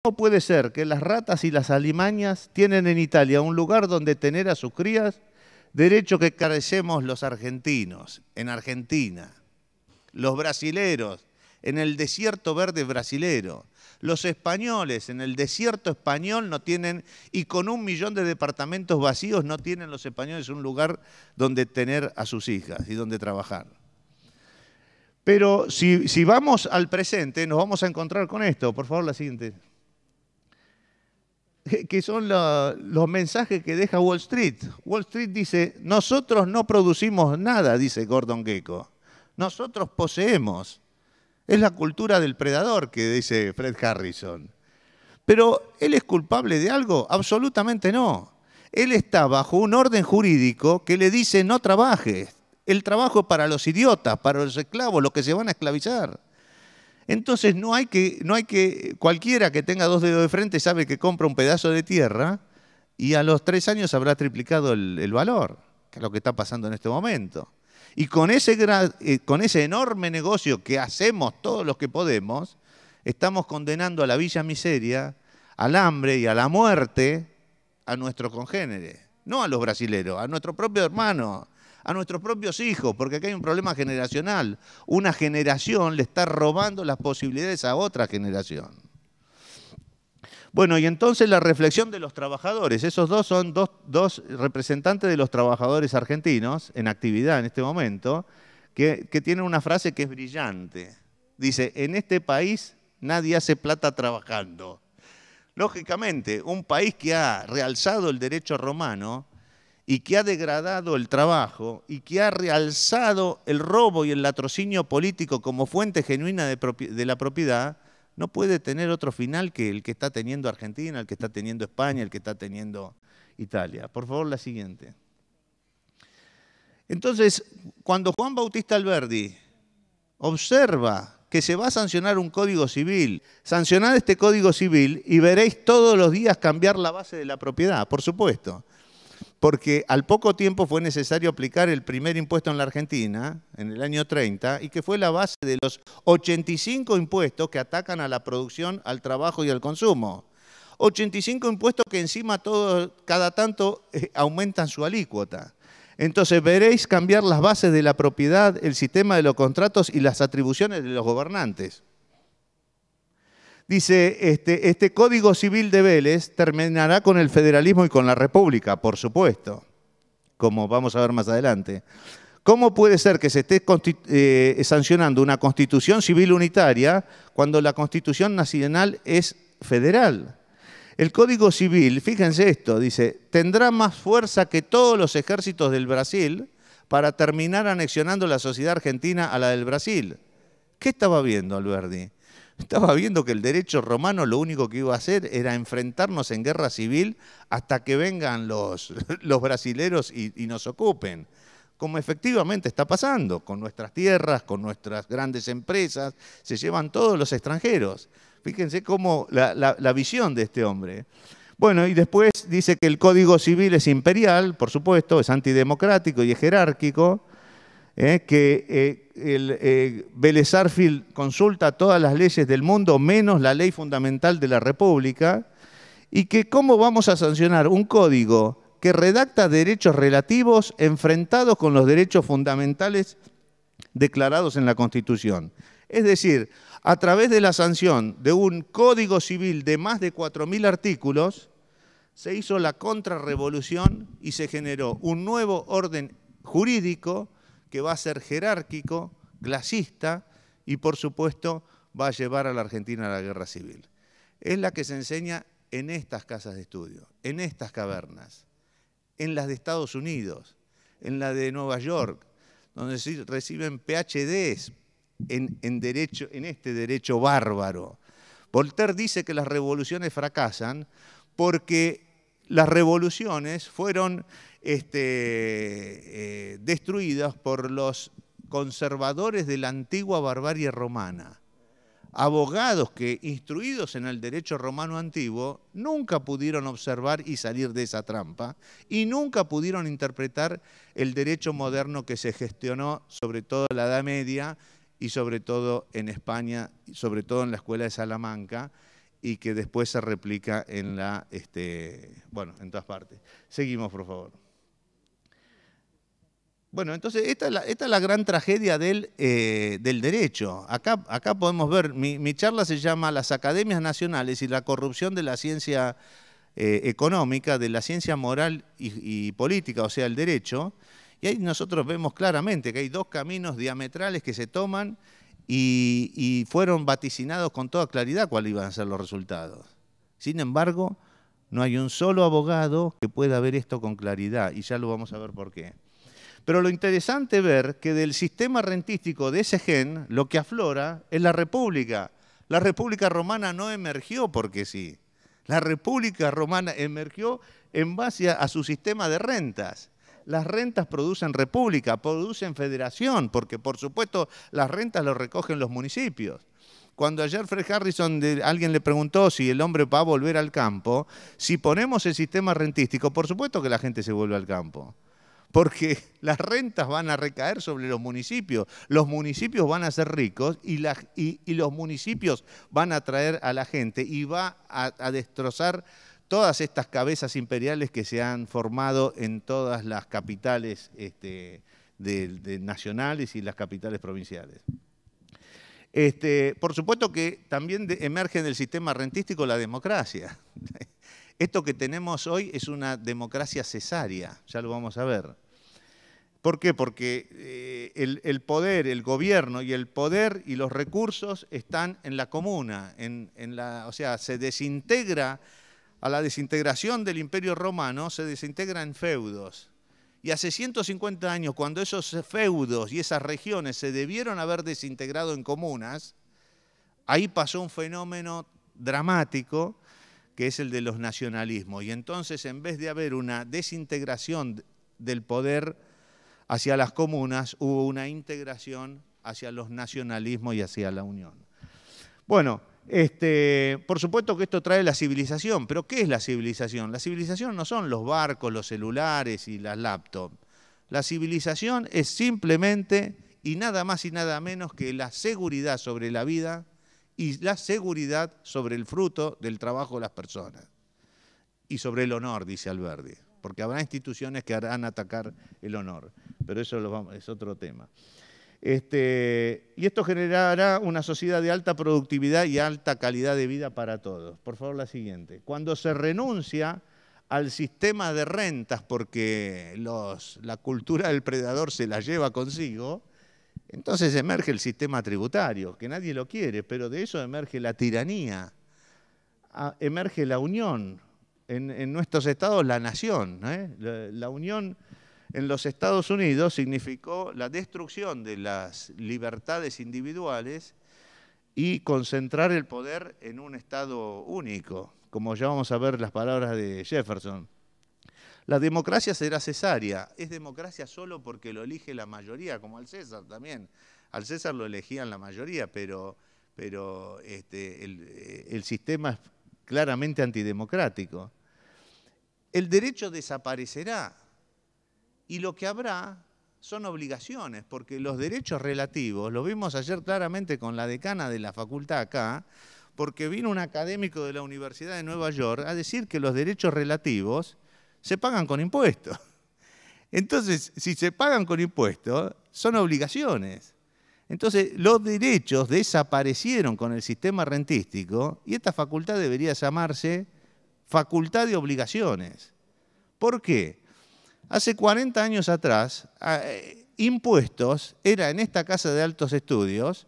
¿Cómo puede ser que las ratas y las alimañas tienen en Italia un lugar donde tener a sus crías, derecho que carecemos los argentinos, en Argentina, los brasileros, en el desierto verde brasilero, los españoles en el desierto español no tienen, y con 1 millón de departamentos vacíos no tienen los españoles un lugar donde tener a sus hijas y donde trabajar? Pero si vamos al presente, nos vamos a encontrar con esto. Por favor, la siguiente. Que son los mensajes que deja Wall Street. Wall Street dice, nosotros no producimos nada, dice Gordon Gekko. Nosotros poseemos. Es la cultura del predador, que dice Fred Harrison. Pero, ¿él es culpable de algo? Absolutamente no. Él está bajo un orden jurídico que le dice no trabajes. El trabajo es para los idiotas, para los esclavos, los que se van a esclavizar. Entonces cualquiera que tenga 2 dedos de frente sabe que compra un pedazo de tierra y a los 3 años habrá triplicado el valor, que es lo que está pasando en este momento. Y con ese enorme negocio que hacemos todos los que podemos, estamos condenando a la villa miseria, al hambre y a la muerte a nuestros congéneres, no a los brasileros, a nuestro propio hermano, a nuestros propios hijos, porque acá hay un problema generacional. Una generación le está robando las posibilidades a otra generación. Bueno, y entonces la reflexión de los trabajadores. Esos dos son dos representantes de los trabajadores argentinos en actividad en este momento, que tienen una frase que es brillante. Dice, en este país nadie hace plata trabajando. Lógicamente, un país que ha realzado el derecho romano y que ha degradado el trabajo y que ha realzado el robo y el latrocinio político como fuente genuina de la propiedad, no puede tener otro final que el que está teniendo Argentina, el que está teniendo España, el que está teniendo Italia. Por favor, la siguiente. Entonces, cuando Juan Bautista Alberdi observa que se va a sancionar un código civil, sancionad este código civil y veréis todos los días cambiar la base de la propiedad, por supuesto. Porque al poco tiempo fue necesario aplicar el primer impuesto en la Argentina, en el año 30, y que fue la base de los 85 impuestos que atacan a la producción, al trabajo y al consumo. 85 impuestos que encima cada tanto aumentan su alícuota. Entonces veréis cambiar las bases de la propiedad, el sistema de los contratos y las atribuciones de los gobernantes. Dice, este Código Civil de Vélez terminará con el federalismo y con la república, por supuesto, como vamos a ver más adelante. ¿Cómo puede ser que se esté sancionando una constitución civil unitaria cuando la constitución nacional es federal? El Código Civil, fíjense esto, dice, tendrá más fuerza que todos los ejércitos del Brasil para terminar anexionando la sociedad argentina a la del Brasil. ¿Qué estaba viendo Alberdi? Estaba viendo que el derecho romano lo único que iba a hacer era enfrentarnos en guerra civil hasta que vengan los brasileros y nos ocupen. Como efectivamente está pasando, con nuestras tierras, con nuestras grandes empresas, se llevan todos los extranjeros. Fíjense cómo la visión de este hombre. Bueno, y después dice que el Código Civil es imperial, por supuesto, es antidemocrático y es jerárquico, que Vélez Sarsfield consulta todas las leyes del mundo menos la ley fundamental de la República, y que cómo vamos a sancionar un código que redacta derechos relativos enfrentados con los derechos fundamentales declarados en la Constitución. Es decir, a través de la sanción de un Código Civil de más de 4.000 artículos, se hizo la contrarrevolución y se generó un nuevo orden jurídico que va a ser jerárquico, clasista y, por supuesto, va a llevar a la Argentina a la guerra civil. Es la que se enseña en estas casas de estudio, en estas cavernas, en las de Estados Unidos, en la de Nueva York, donde se reciben PhDs en este derecho bárbaro. Voltaire dice que las revoluciones fracasan porque las revoluciones fueron destruidas por los conservadores de la antigua barbarie romana. Abogados que, instruidos en el derecho romano antiguo, nunca pudieron observar y salir de esa trampa y nunca pudieron interpretar el derecho moderno que se gestionó sobre todo en la Edad Media y sobre todo en España, sobre todo en la Escuela de Salamanca, y que después se replica en bueno, en todas partes. Seguimos, por favor. Bueno, entonces esta es la gran tragedia del derecho. Acá podemos ver, mi charla se llama Las Academias Nacionales y la corrupción de la ciencia económica, de la ciencia moral y política, o sea, el derecho. Y ahí nosotros vemos claramente que hay dos caminos diametrales que se toman y fueron vaticinados con toda claridad cuáles iban a ser los resultados. Sin embargo, no hay un solo abogado que pueda ver esto con claridad, y ya lo vamos a ver por qué. Pero lo interesante es ver que del sistema rentístico de ese gen, lo que aflora es la República. La República Romana no emergió porque sí. La República Romana emergió en base a su sistema de rentas. Las rentas producen república, producen federación, porque por supuesto las rentas las recogen los municipios. Cuando ayer Fred Harrison, alguien le preguntó si el hombre va a volver al campo, si ponemos el sistema rentístico, por supuesto que la gente se vuelve al campo. Porque las rentas van a recaer sobre los municipios van a ser ricos y los municipios van a atraer a la gente y va a destrozar todas estas cabezas imperiales que se han formado en todas las capitales nacionales y las capitales provinciales. Por supuesto que también emerge del sistema rentístico la democracia. Esto que tenemos hoy es una democracia cesárea, ya lo vamos a ver. ¿Por qué? Porque el poder, el gobierno y el poder y los recursos están en la comuna, o sea, se desintegra, a la desintegración del Imperio Romano se desintegra en feudos. Y hace 150 años, cuando esos feudos y esas regiones se debieron haber desintegrado en comunas, ahí pasó un fenómeno dramático que es el de los nacionalismos. Y entonces, en vez de haber una desintegración del poder hacia las comunas, hubo una integración hacia los nacionalismos y hacia la unión. Bueno, por supuesto que esto trae la civilización, pero ¿qué es la civilización? La civilización no son los barcos, los celulares y las laptops. La civilización es simplemente y nada más y nada menos que la seguridad sobre la vida y la seguridad sobre el fruto del trabajo de las personas. Y sobre el honor, dice Alberdi, porque habrá instituciones que harán atacar el honor, pero eso es otro tema. Y esto generará una sociedad de alta productividad y alta calidad de vida para todos. Por favor, la siguiente. Cuando se renuncia al sistema de rentas porque la cultura del predador se la lleva consigo, entonces emerge el sistema tributario, que nadie lo quiere, pero de eso emerge la tiranía, emerge la unión, en nuestros estados la nación. La unión en los Estados Unidos significó la destrucción de las libertades individuales y concentrar el poder en un estado único, como ya vamos a ver las palabras de Jefferson. La democracia será cesárea, es democracia solo porque lo elige la mayoría, como al César también. Al César lo elegían la mayoría, pero el sistema es claramente antidemocrático. El derecho desaparecerá. Y lo que habrá son obligaciones, porque los derechos relativos, lo vimos ayer claramente con la decana de la facultad acá, porque vino un académico de la Universidad de Nueva York a decir que los derechos relativos se pagan con impuestos. Entonces, si se pagan con impuestos, son obligaciones. Entonces, los derechos desaparecieron con el sistema rentístico y esta facultad debería llamarse facultad de obligaciones. ¿Por qué? Hace 40 años atrás, impuestos era en esta casa de altos estudios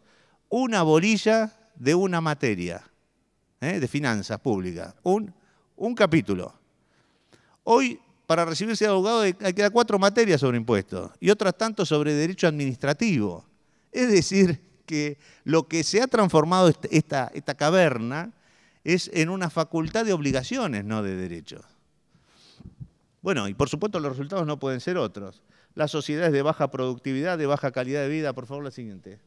una bolilla de una materia de finanzas públicas, un capítulo. Hoy, para recibirse de abogado hay que dar 4 materias sobre impuestos y otras tanto sobre derecho administrativo. Es decir, que lo que se ha transformado esta caverna es en una facultad de obligaciones, no de derechos. Bueno, y por supuesto los resultados no pueden ser otros. Las sociedades de baja productividad, de baja calidad de vida, por favor la siguiente.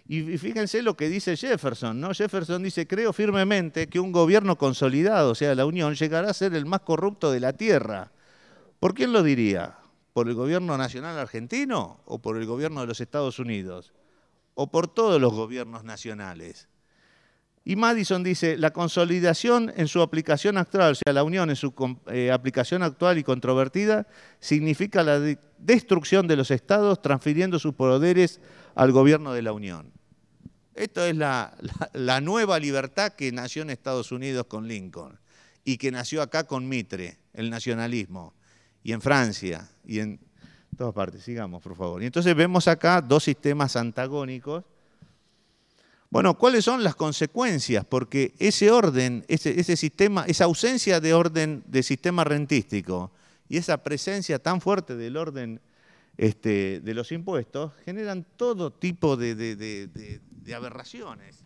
Y fíjense lo que dice Jefferson, ¿no? Jefferson dice, creo firmemente que un gobierno consolidado, o sea, la Unión, llegará a ser el más corrupto de la tierra. ¿Por quién lo diría? ¿Por el gobierno nacional argentino o por el gobierno de los Estados Unidos? ¿O por todos los gobiernos nacionales? Y Madison dice, la consolidación en su aplicación actual, o sea, la unión en su aplicación actual y controvertida, significa la destrucción de los estados transfiriendo sus poderes al gobierno de la Unión. Esto es la nueva libertad que nació en Estados Unidos con Lincoln y que nació acá con Mitre, el nacionalismo, y en Francia, y en todas partes. Sigamos, por favor. Y entonces vemos acá dos sistemas antagónicos. Bueno, ¿cuáles son las consecuencias? Porque ese orden, ese sistema, esa ausencia de orden de sistema rentístico y esa presencia tan fuerte del orden de los impuestos generan todo tipo de aberraciones.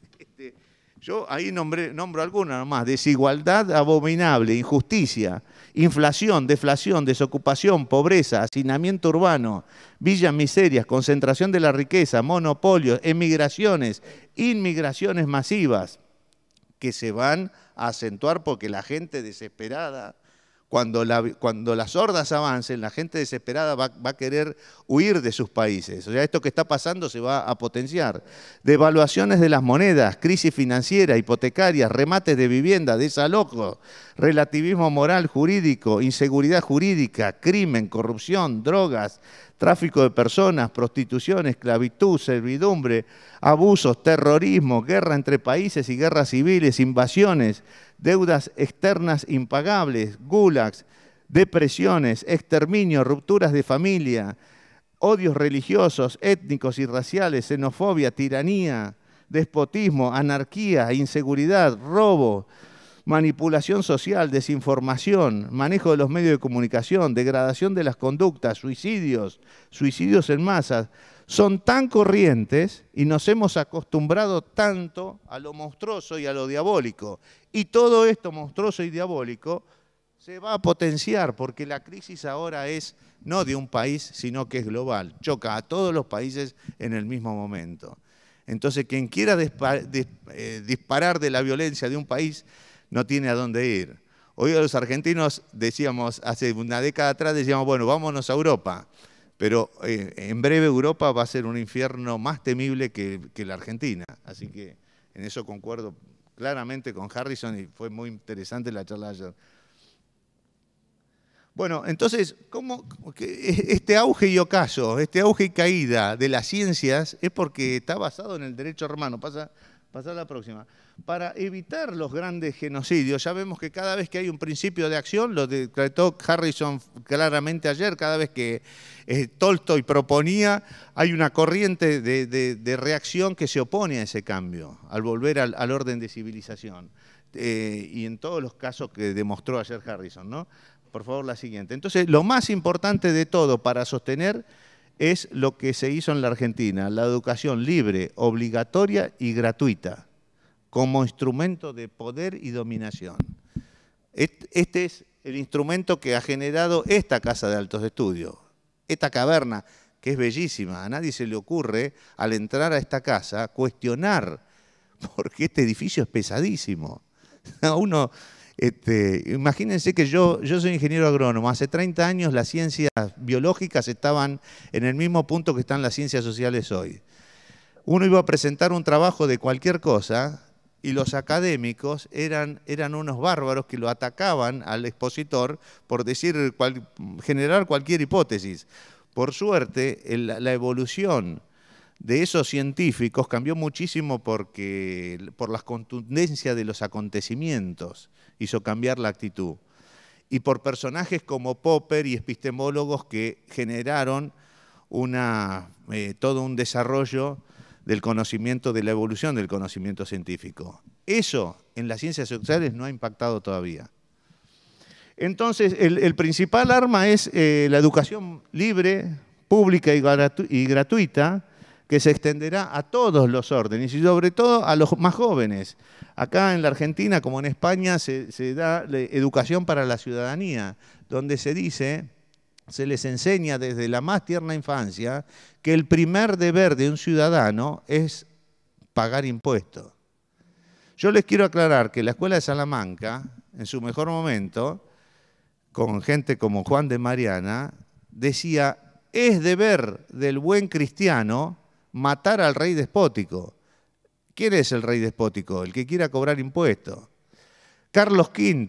Yo ahí nombro algunas nomás: desigualdad abominable, injusticia, inflación, deflación, desocupación, pobreza, hacinamiento urbano, villas miserias, concentración de la riqueza, monopolios, emigraciones, inmigraciones masivas, que se van a acentuar porque la gente desesperada, cuando las hordas avancen, la gente desesperada va a querer huir de sus países. O sea, esto que está pasando se va a potenciar. Devaluaciones de las monedas, crisis financiera, hipotecarias, remates de vivienda, desalojo, relativismo moral jurídico, inseguridad jurídica, crimen, corrupción, drogas, tráfico de personas, prostitución, esclavitud, servidumbre, abusos, terrorismo, guerra entre países y guerras civiles, invasiones, deudas externas impagables, gulags, depresiones, exterminio, rupturas de familia, odios religiosos, étnicos y raciales, xenofobia, tiranía, despotismo, anarquía, inseguridad, robo, manipulación social, desinformación, manejo de los medios de comunicación, degradación de las conductas, suicidios en masa, son tan corrientes y nos hemos acostumbrado tanto a lo monstruoso y a lo diabólico. Y todo esto monstruoso y diabólico se va a potenciar porque la crisis ahora es no de un país, sino que es global. Choca a todos los países en el mismo momento. Entonces, quien quiera disparar de la violencia de un país no tiene a dónde ir. Hoy los argentinos decíamos, hace una década atrás decíamos, bueno, vámonos a Europa. Pero en breve Europa va a ser un infierno más temible que la Argentina. Así que en eso concuerdo claramente con Harrison y fue muy interesante la charla de ayer. Bueno, entonces, ¿cómo este auge y ocaso, este auge y caída de las ciencias es porque está basado en el derecho romano? Pasa a la próxima. Para evitar los grandes genocidios, ya vemos que cada vez que hay un principio de acción, lo decretó Harrison claramente ayer, cada vez que Tolstoy proponía, hay una corriente de reacción que se opone a ese cambio, al volver al orden de civilización. Y en todos los casos que demostró ayer Harrison, ¿no? Por favor, la siguiente. Entonces, lo más importante de todo para sostener es lo que se hizo en la Argentina, la educación libre, obligatoria y gratuita, como instrumento de poder y dominación. Este es el instrumento que ha generado esta Casa de Altos Estudios, esta caverna, que es bellísima. A nadie se le ocurre, al entrar a esta casa, cuestionar, porque este edificio es pesadísimo. Imagínense que yo soy ingeniero agrónomo. Hace 30 años las ciencias biológicas estaban en el mismo punto que están las ciencias sociales hoy. Uno iba a presentar un trabajo de cualquier cosa y los académicos eran unos bárbaros que lo atacaban al expositor por generar cualquier hipótesis. Por suerte, la evolución de esos científicos cambió muchísimo por las contundencias de los acontecimientos, hizo cambiar la actitud. Y por personajes como Popper y epistemólogos que generaron todo un desarrollo del conocimiento, de la evolución del conocimiento científico. Eso en las ciencias sociales no ha impactado todavía. Entonces, el principal arma es la educación libre, pública y gratuita, que se extenderá a todos los órdenes y sobre todo a los más jóvenes. Acá en la Argentina, como en España, se da educación para la ciudadanía, donde se les enseña desde la más tierna infancia que el primer deber de un ciudadano es pagar impuestos. Yo les quiero aclarar que la Escuela de Salamanca, en su mejor momento, con gente como Juan de Mariana, decía, es deber del buen cristiano matar al rey despótico. ¿Quién es el rey despótico? El que quiera cobrar impuestos. Carlos V,